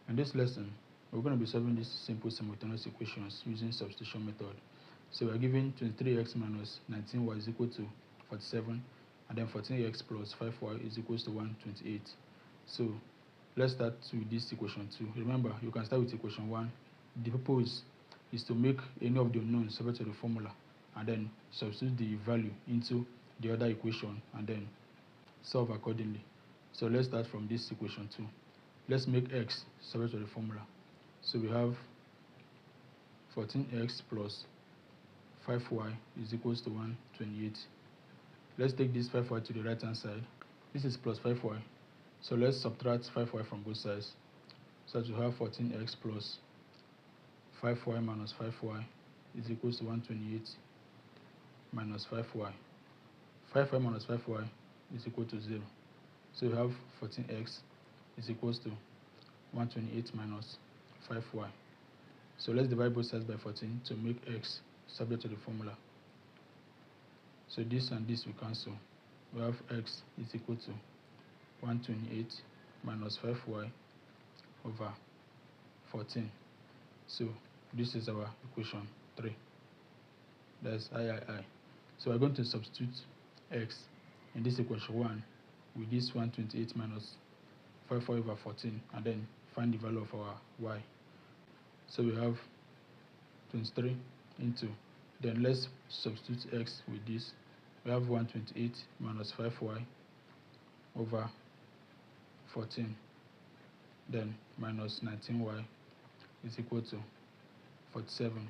In this lesson, we're going to be solving these simple simultaneous equations using substitution method. So we're given 23x minus 19y is equal to 47, and then 14x plus 5y is equal to 128. So let's start with this equation 2. Remember, you can start with equation 1. The purpose is to make any of the unknowns subject to the formula and then substitute the value into the other equation and then solve accordingly. So let's start from this equation 2. Let's make x subject to the formula. So we have 14x plus 5y is equals to 128. Let's take this 5y to the right hand side. This is plus 5y. So let's subtract 5y from both sides. So that we have 14x plus 5y minus 5y is equals to 128 minus 5y. 5y minus 5y is equal to 0. So we have 14x is equals to 128 minus 5y. So let's divide both sides by 14 to make x subject to the formula. So this and this will cancel. We have x is equal to 128 minus 5y over 14. So this is our equation 3. That's I. So we're going to substitute x in this equation 1 with this 128 minus 5y over 14 and then find the value of our y. So we have 23 into, then let's substitute x with this. We have 128 minus 5y over 14, then minus 19y is equal to 47.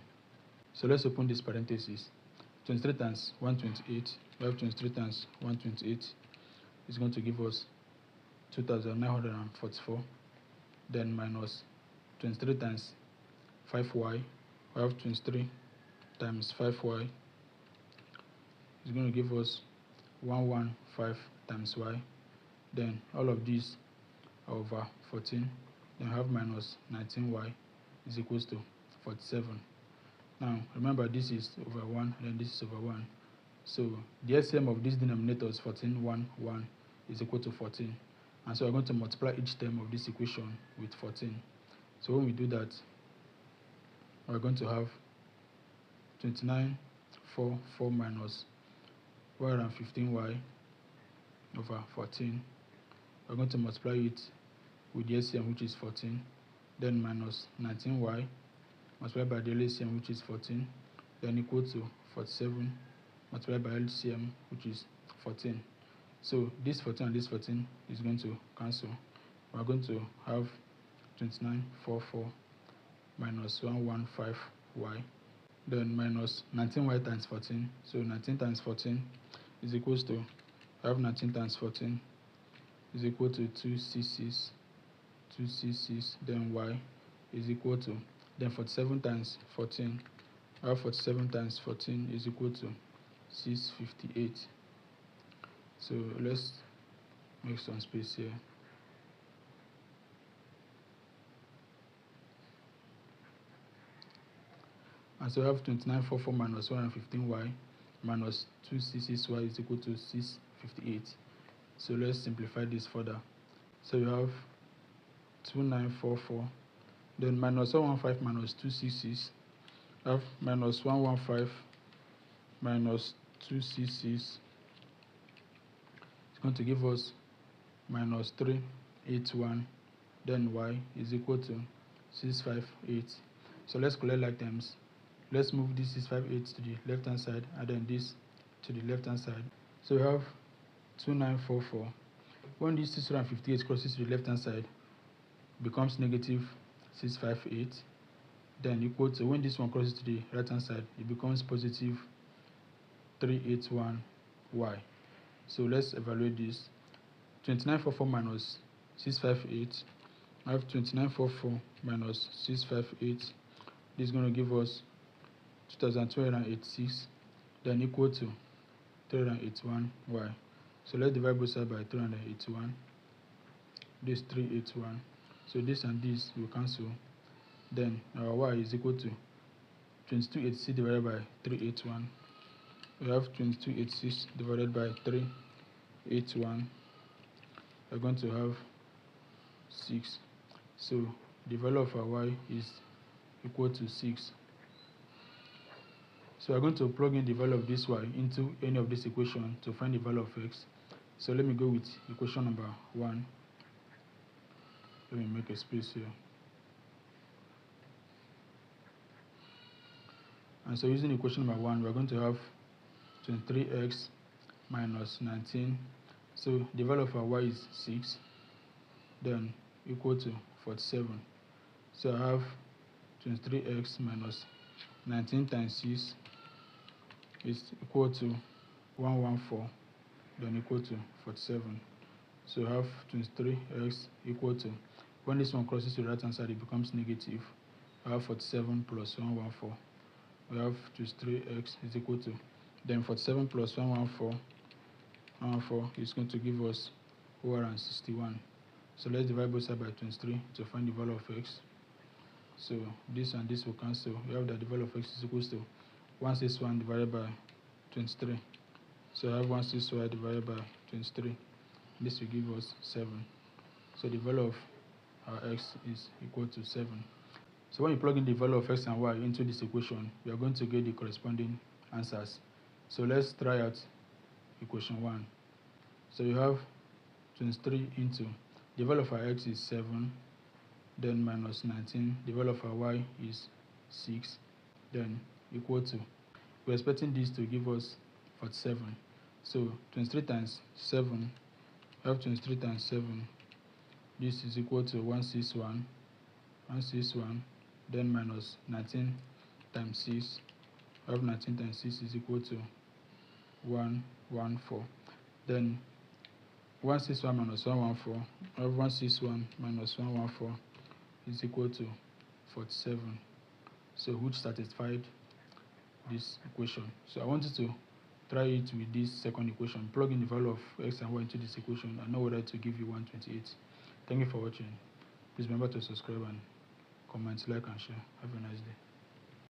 So let's open this parenthesis. 23 times 128, we have 23 times 128 is going to give us 2,944, then minus 23 times 5y, we have 23 times 5y is going to give us 115 times y, then all of these are over 14, then have minus 19y is equals to 47. Now remember, this is over 1 and this is over 1, so the LCM of these denominators 14, 1, 1 is equal to 14, and so we're going to multiply each term of this equation with 14. So when we do that, we're going to have 29, 4 minus 115y over 14. We're going to multiply it with the LCM, which is 14, then minus 19y multiplied by the LCM, which is 14, then equal to 47 multiplied by LCM, which is 14. So this 14 and this 14 is going to cancel. We're going to have 29, 4 minus 115y, then minus 19y times 14. So 19 times 14 is equals to, I have 19 times 14 is equal to 266, then y is equal to, then 47 times 14, I have 47 times 14 is equal to 658. So let's make some space here. And so we have 2944 minus 115y minus 266y is equal to 658. So let's simplify this further. So we have 2944, then minus 115 minus 266, have minus 115 minus 266 is going to give us minus 381, then y is equal to 658. So let's collect like terms. Let's move this 658 to the left hand side and then this to the left hand side. So we have 2944. When this 658 crosses to the left hand side, becomes negative 658, then equal to, when this one crosses to the right hand side, it becomes positive 381y. So let's evaluate this. 2944 minus 658, I have 2944 minus 658. This is going to give us 2286, then equal to 381y. So let's divide both sides by 381. This 381. So this and this will cancel. Then our y is equal to 2286 divided by 381. We have 2286 divided by 381. We're going to have 6. So the value of our y is equal to 6. So we're going to plug in the value of this y into any of this equation to find the value of x. So let me go with equation number 1. Let me make a space here. And so using equation number 1, we're going to have 23x minus 19. So the value of our y is 6, then equal to 47. So I have 23x minus 19 times 6 is equal to 114, then equal to 47. So I have 23x equal to, when this one crosses to the right hand side, it becomes negative. I have 47 plus 114. We have 23x is equal to, then 47 plus 114 is going to give us 461. So let's divide both sides by 23 to find the value of x. So this and this will cancel. We have that the value of x is equal to 161 divided by 23. So I have 161 divided by 23. This will give us 7. So the value of our x is equal to 7. So when you plug in the value of x and y into this equation, we are going to get the corresponding answers. So let's try out equation 1. So you have 23 into, the value of our x is 7, then minus 19, the value of our y is 6, then equal to, we're expecting this to give us 47. So 23 times 7, we have 23 times 7, this is equal to 161, then minus 19 times 6, we have 19 times 6 is equal to 114. Then 161 minus 114, we have 161 minus 114 is equal to 47. So which satisfied this equation. So I wanted to try it with this second equation. Plug in the value of x and y into this equation and know whether to give you 128. Thank you for watching. Please remember to subscribe and comment, like and share. Have a nice day.